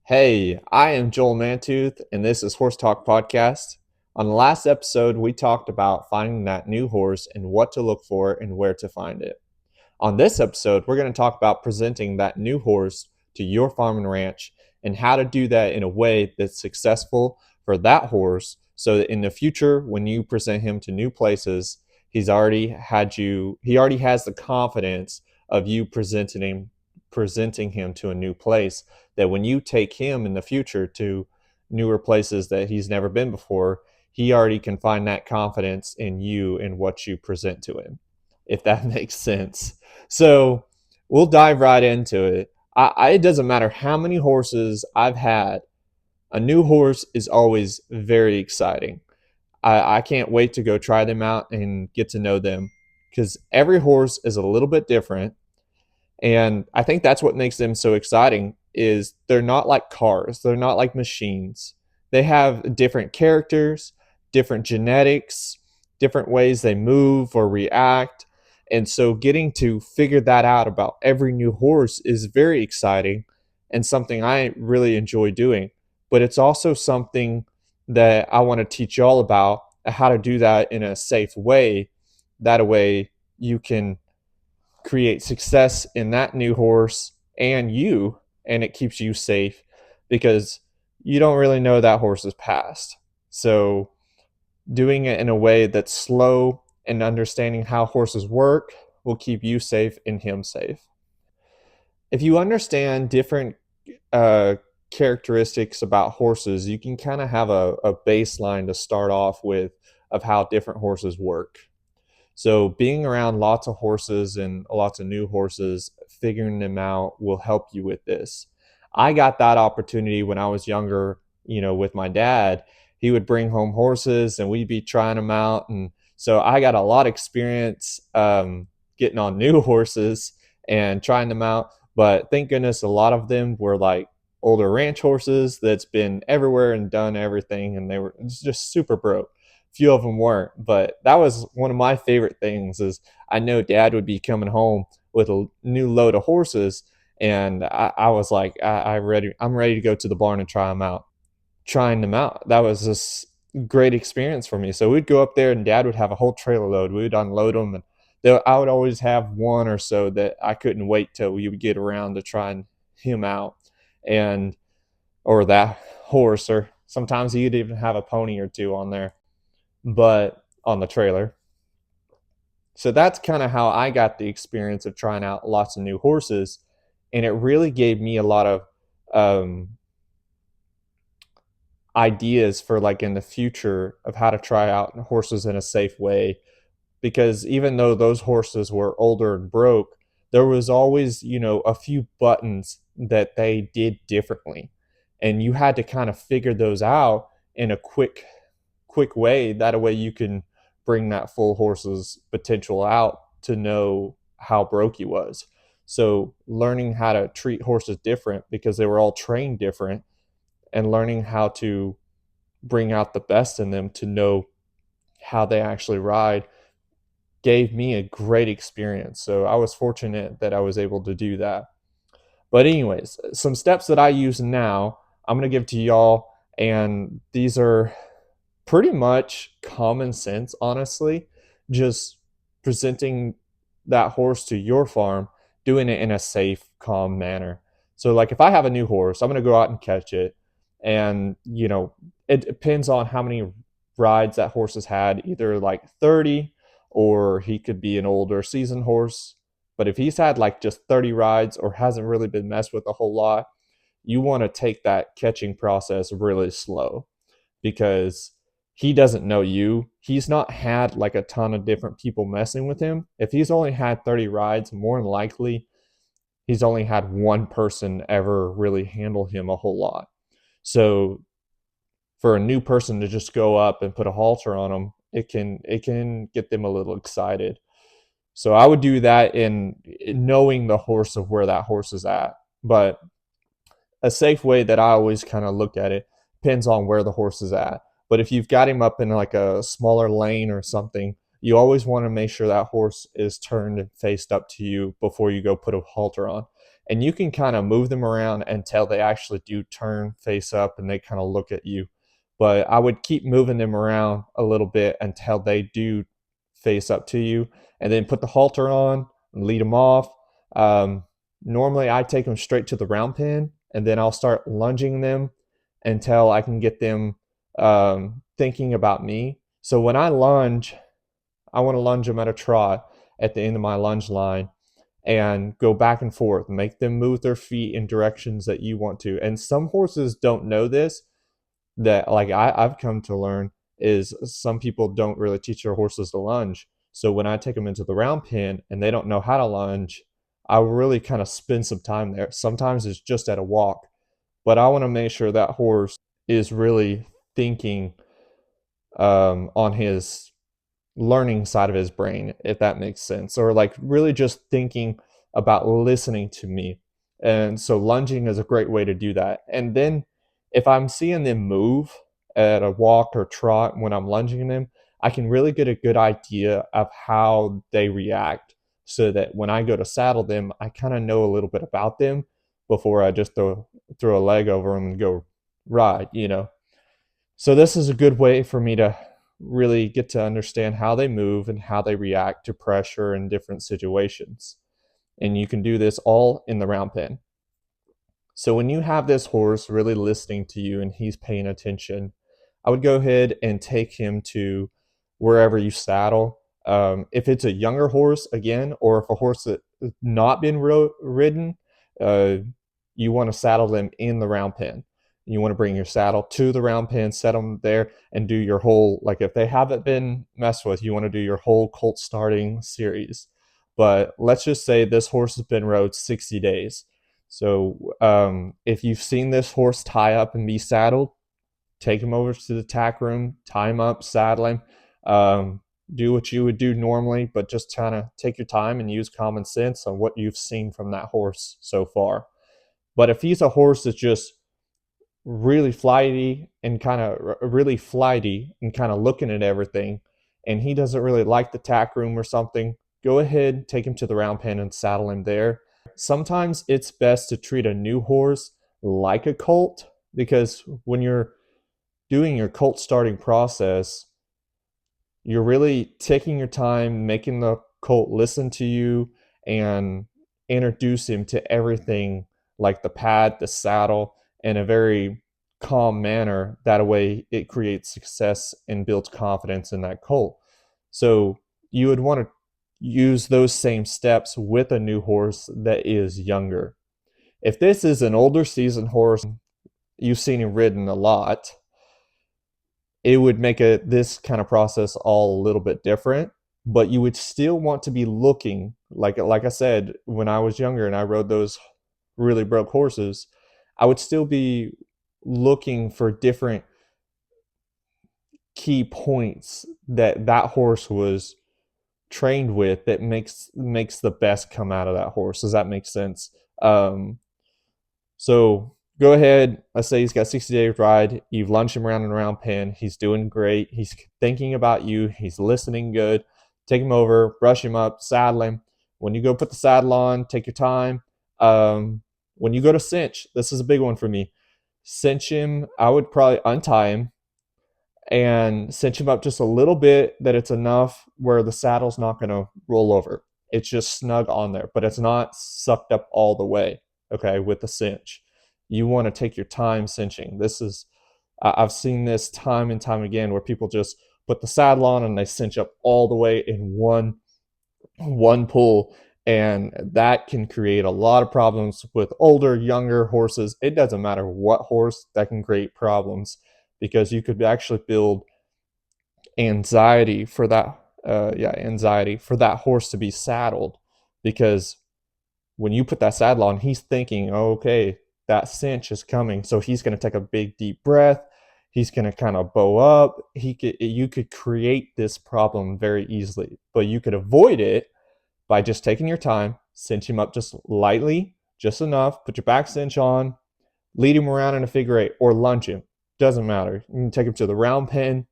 Hey, I am Joel Mantooth, and this is Horse Talk Podcast. On the last episode, we talked about finding that new horse and what to look for and where to find it. On this episode, we're going to talk about presenting that new horse to your farm and ranch and how to do that in a way that's successful for that horse so that in the future, when you present him to new places, he already has the confidence of you presenting him to a new place that when you take him in the future to newer places that he's never been before, he already can find that confidence in you and what you present to him, if that makes sense. So we'll dive right into it. It doesn't matter how many horses I've had, a new horse is always very exciting. I can't wait to go try them out and get to know them because every horse is a little bit different, and I think that's what makes them so exciting is they're not like cars, they're not like machines. They have different characters, different genetics, different ways they move or react. And so getting to figure that out about every new horse is very exciting and something I really enjoy doing. But it's also something that I want to teach y'all about how to do that in a safe way. That way you can create success in that new horse and you, and it keeps you safe because you don't really know that horse's past. So, doing it in a way that's slow and understanding how horses work will keep you safe and him safe. If you understand different uh, characteristics about horses, you can kind of have a baseline to start off with of how different horses work. So being around lots of horses and lots of new horses, figuring them out will help you with this. I got that opportunity when I was younger, with my dad. He would bring home horses and we'd be trying them out. And so I got a lot of experience getting on new horses and trying them out. But thank goodness a lot of them were like older ranch horses that's been everywhere and done everything. And they were just super broke. Few of them weren't, but that was one of my favorite things is I know dad would be coming home with a new load of horses, and I was like, I'm ready to go to the barn and trying them out. That was just great experience for me. So we'd go up there and dad would have a whole trailer load. We would unload them, and I would always have one or so that I couldn't wait till we would get around to trying him out, and or that horse, or sometimes he'd even have a pony or two on there, but on the trailer. So that's kind of how I got the experience of trying out lots of new horses. And it really gave me a lot of um, ideas for like in the future of how to try out horses in a safe way. Because even though those horses were older and broke, there was always, a few buttons that they did differently. And you had to kind of figure those out in a quick way. That way you can bring that full horse's potential out to know how broke he was. So learning how to treat horses different because they were all trained different, and learning how to bring out the best in them to know how they actually ride gave me a great experience. So I was fortunate that I was able to do that. But anyways, some steps that I use now, I'm going to give to y'all, and these are pretty much common sense, honestly. Just presenting that horse to your farm, doing it in a safe, calm manner. So, like if I have a new horse, I'm going to go out and catch it. And, it depends on how many rides that horse has had, either like 30, or he could be an older seasoned horse. But if he's had like just 30 rides or hasn't really been messed with a whole lot, you want to take that catching process really slow because he doesn't know you. He's not had like a ton of different people messing with him. If he's only had 30 rides, more than likely he's only had one person ever really handle him a whole lot. So for a new person to just go up and put a halter on him, it can get them a little excited. So I would do that in knowing the horse of where that horse is at. But a safe way that I always kind of look at it depends on where the horse is at. But if you've got him up in like a smaller lane or something, you always want to make sure that horse is turned and faced up to you before you go put a halter on. And you can kind of move them around until they actually do turn face up and they kind of look at you. But I would keep moving them around a little bit until they do face up to you, and then put the halter on and lead them off. Um, Normally, I take them straight to the round pen, and then I'll start lunging them until I can get them thinking about me. So when I lunge, I want to lunge them at a trot at the end of my lunge line and go back and forth, make them move their feet in directions that you want to. And some horses don't know this, that like I've come to learn is some people don't really teach their horses to lunge. So when I take them into the round pen and they don't know how to lunge, I really kind of spend some time there. Sometimes it's just at a walk, but I want to make sure that horse is really thinking on his learning side of his brain, if that makes sense, or like really just thinking about listening to me. And so lunging is a great way to do that. And then if I'm seeing them move at a walk or trot when I'm lunging them, I can really get a good idea of how they react, so that when I go to saddle them, I kind of know a little bit about them before I just throw a leg over them and go ride. So this is a good way for me to really get to understand how they move and how they react to pressure in different situations. And you can do this all in the round pen. So when you have this horse really listening to you and he's paying attention, I would go ahead and take him to wherever you saddle. If it's a younger horse, again, or if a horse that has not been ridden, uh, you want to saddle them in the round pen. You want to bring your saddle to the round pen, set them there, and do your whole, like if they haven't been messed with, you want to do your whole colt starting series. But let's just say this horse has been rode 60 days. So if you've seen this horse tie up and be saddled, take him over to the tack room, tie him up, saddle him, do what you would do normally, but just kind of take your time and use common sense on what you've seen from that horse so far. But if he's a horse that's just really flighty and kind of looking at everything, and he doesn't really like the tack room or something, go ahead, take him to the round pen and saddle him there. Sometimes it's best to treat a new horse like a colt, because when you're doing your colt starting process, you're really taking your time, making the colt listen to you and introduce him to everything, like the pad, the saddle, in a very calm manner. That way it creates success and builds confidence in that colt. So you would want to use those same steps with a new horse that is younger. If this is an older seasoned horse, you've seen him ridden a lot, it would make this kind of process all a little bit different. But you would still want to be looking, like I said, when I was younger and I rode those really broke horses, I would still be looking for different key points that horse was trained with, that makes the best come out of that horse. Does that make sense? So go ahead. Let's say he's got 60 days ride. You've lunged him around and around pen. He's doing great. He's thinking about you. He's listening good. Take him over, brush him up, saddle him. When you go put the saddle on, take your time. When you go to cinch, this is a big one for me. Cinch him. I would probably untie him and cinch him up just a little bit, that it's enough where the saddle's not going to roll over. It's just snug on there, but it's not sucked up all the way, okay, with the cinch. You want to take your time cinching. I've seen this time and time again where people just put the saddle on and they cinch up all the way in one pull, and that can create a lot of problems with older, younger horses. It doesn't matter what horse, that can create problems, because you could actually build anxiety for that horse to be saddled. Because when you put that saddle on, he's thinking, oh, okay, that cinch is coming, so he's going to take a big deep breath, he's going to kind of bow up. You could create this problem very easily, but you could avoid it by just taking your time, cinch him up just lightly, just enough, put your back cinch on, lead him around in a figure eight, or lunge him. Doesn't matter. You can take him to the round pen,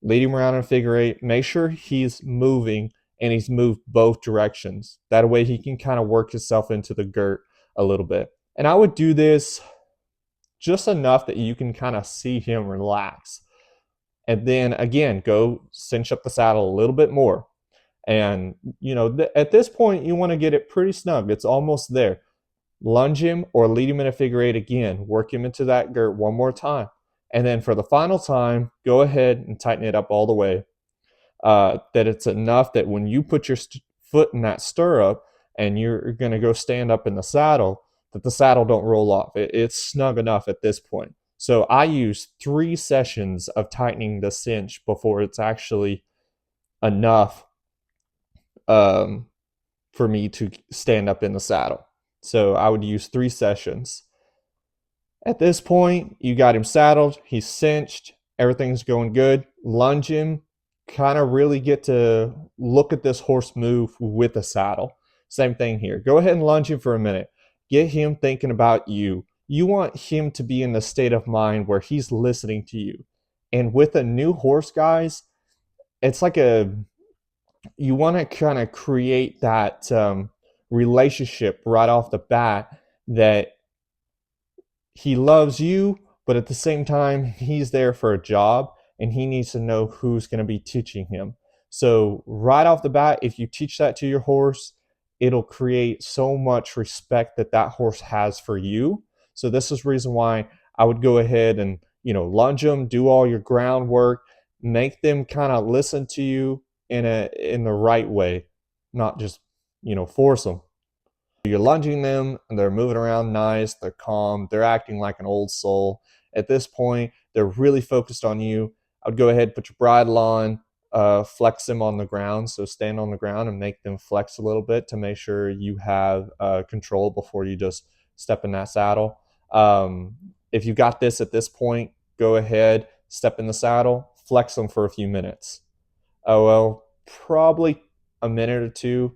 lead him around in a figure eight, make sure he's moving and he's moved both directions. That way he can kind of work himself into the girt a little bit. And I would do this just enough that you can kind of see him relax. And then again, go cinch up the saddle a little bit more. And, at this point, you want to get it pretty snug. It's almost there. Lunge him or lead him in a figure eight again. Work him into that girt one more time. And then for the final time, go ahead and tighten it up all the way. That it's enough that when you put your foot in that stirrup and you're going to go stand up in the saddle, that the saddle don't roll off. It's snug enough at this point. So I use 3 sessions of tightening the cinch before it's actually enough for me to stand up in the saddle. So I would use 3 sessions. At this point, you got him saddled, he's cinched, everything's going good. Lunge him, kind of really get to look at this horse move with the saddle. Same thing here. Go ahead and lunge him for a minute. Get him thinking about you. You want him to be in the state of mind where he's listening to you. And with a new horse, guys, it's like you want to kind of create that relationship right off the bat, that he loves you, but at the same time, he's there for a job and he needs to know who's going to be teaching him. So right off the bat, if you teach that to your horse, it'll create so much respect that that horse has for you. So this is the reason why I would go ahead and, lunge them, do all your groundwork, make them kind of listen to you in the right way, not just, force them. You're lunging them and they're moving around nice, they're calm, they're acting like an old soul. At this point, they're really focused on you. I would go ahead, put your bridle on, flex them on the ground. So stand on the ground and make them flex a little bit to make sure you have control before you just step in that saddle. If you got this at this point, go ahead, step in the saddle, flex them for a few minutes. Probably a minute or two.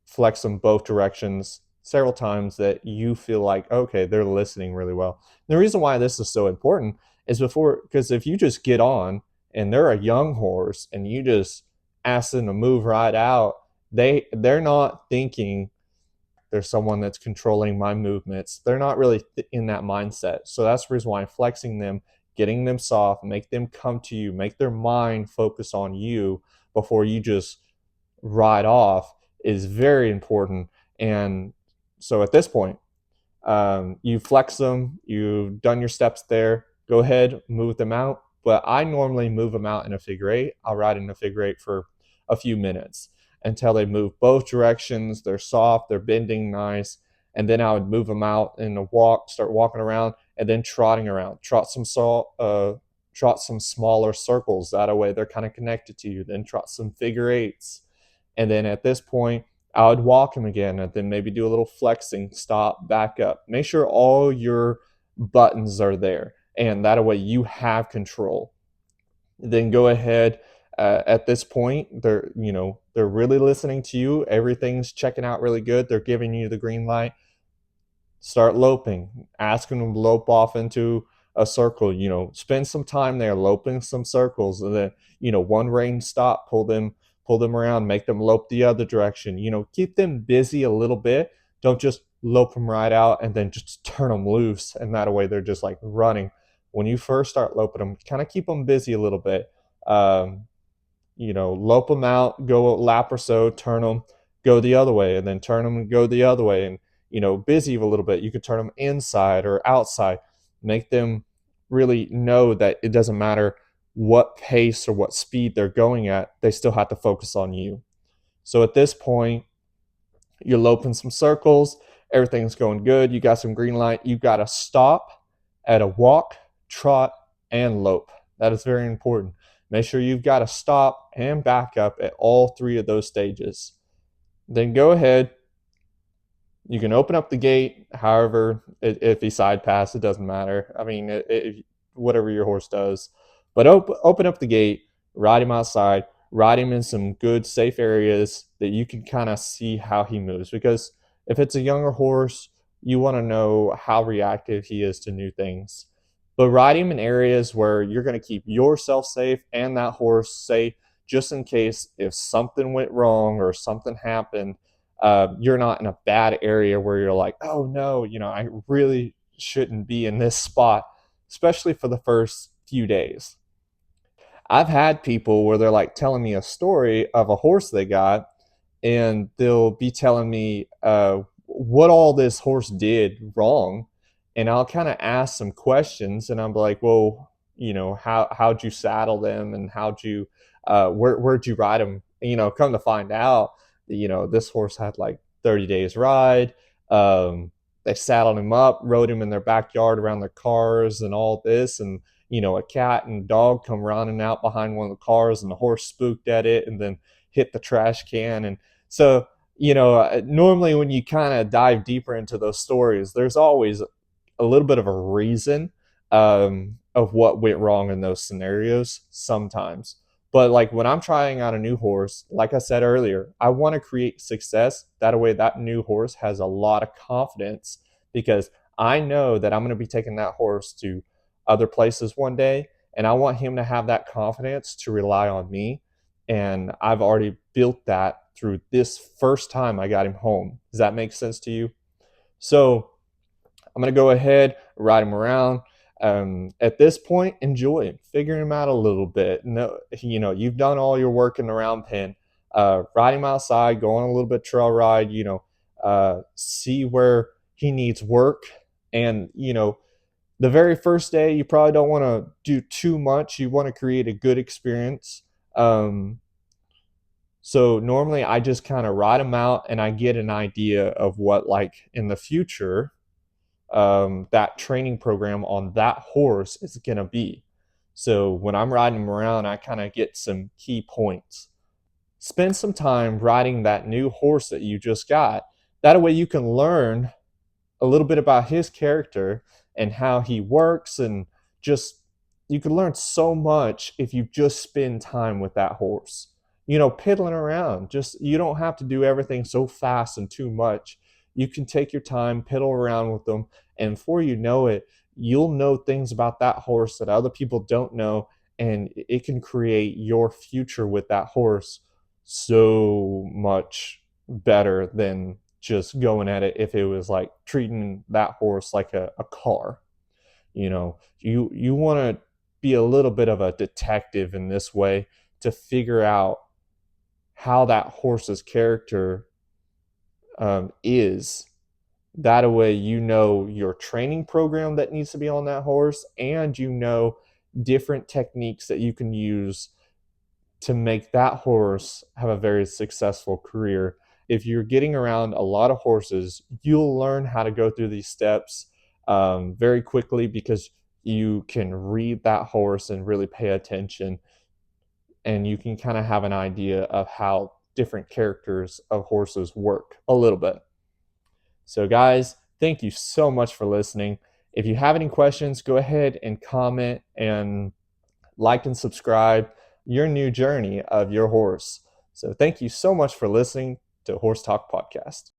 Flex them both directions several times that you feel like, okay, they're listening really well. And the reason why this is so important is because if you just get on and they're a young horse and you just ask them to move right out, they're not thinking there's someone that's controlling my movements. They're not really in that mindset. So that's the reason why flexing them, getting them soft, make them come to you, make their mind focus on you before you just ride off is very important. And so at this point, you flex them, you've done your steps there, go ahead, move them out. But I normally move them out in a figure eight. I'll ride in a figure eight for a few minutes until they move both directions. They're soft, they're bending nice. And then I would move them out in a walk, start walking around, and then trotting around. Trot some smaller circles. That way they're kind of connected to you. Then trot some figure eights. And then at this point, I would walk him again and then maybe do a little flexing, stop, back up. Make sure all your buttons are there. And that way you have control. Then go ahead. At this point, they're really listening to you. Everything's checking out really good. They're giving you the green light. Start loping. Ask them to lope off into a circle. Spend some time there loping some circles, and then one rein stop, pull them around, make them lope the other direction. Keep them busy a little bit. Don't just lope them right out and then just turn them loose, and that way they're just like running. When you first start loping them, kind of keep them busy a little bit. Lope them out, go a lap or so, turn them, go the other way, and then turn them and go the other way, and busy a little bit. You could turn them inside or outside. Make them really know that it doesn't matter what pace or what speed they're going at, they still have to focus on you. So at this point, you're loping some circles, everything's going good, you got some green light, you got to stop at a walk, trot, and lope. That is very important. Make sure you've got to stop and back up at all 3 of those stages. Then go ahead. You can open up the gate, however, if he side pass, it doesn't matter. I mean, whatever your horse does. But open up the gate, ride him outside, ride him in some good, safe areas that you can kind of see how he moves. Because if it's a younger horse, you want to know how reactive he is to new things. But ride him in areas where you're going to keep yourself safe and that horse safe, just in case if something went wrong or something happened. you're not in a bad area where you're like, oh no, I really shouldn't be in this spot, especially for the first few days. I've had people where they're like telling me a story of a horse they got, and they'll be telling me what all this horse did wrong, and I'll kind of ask some questions, and I'm like, well, how'd you saddle them, and how'd you where'd you ride them? Come to find out, this horse had like 30 days ride. They saddled him up, rode him in their backyard around their cars and all this, and a cat and dog come running out behind one of the cars, and the horse spooked at it and then hit the trash can. And so, normally when you kind of dive deeper into those stories, there's always a little bit of a reason of what went wrong in those scenarios sometimes. But like when I'm trying out a new horse, like I said earlier, I want to create success. That way, that new horse has a lot of confidence because I know that I'm going to be taking that horse to other places one day. And I want him to have that confidence to rely on me. And I've already built that through this first time I got him home. Does that make sense to you? So I'm going to go ahead, ride him around. At this point, enjoy him, figure him out a little bit. No, you've done all your work in the round pen. Ride him outside, go on a little bit trail ride. See where he needs work, and the very first day, you probably don't want to do too much. You want to create a good experience. So normally, I just kind of ride them out, and I get an idea of what, like in the future, that training program on that horse is going to be. So when I'm riding them around, I kind of get some key points. Spend some time riding that new horse that you just got. That way you can learn a little bit about his character and how he works, and just you can learn so much if you just spend time with that horse. Piddling around. Just you don't have to do everything so fast and too much. You can take your time, piddle around with them, and before you know it, you'll know things about that horse that other people don't know, and it can create your future with that horse so much better than just going at it if it was like treating that horse like a car. You want to be a little bit of a detective in this way to figure out how that horse's character is. That way your training program that needs to be on that horse, and different techniques that you can use to make that horse have a very successful career. If you're getting around a lot of horses, you'll learn how to go through these steps very quickly because you can read that horse and really pay attention, and you can kind of have an idea of how different characters of horses work a little bit. So, guys, thank you so much for listening. If you have any questions, go ahead and comment and like and subscribe your new journey of your horse. So, thank you so much for listening to Horse Talk Podcast.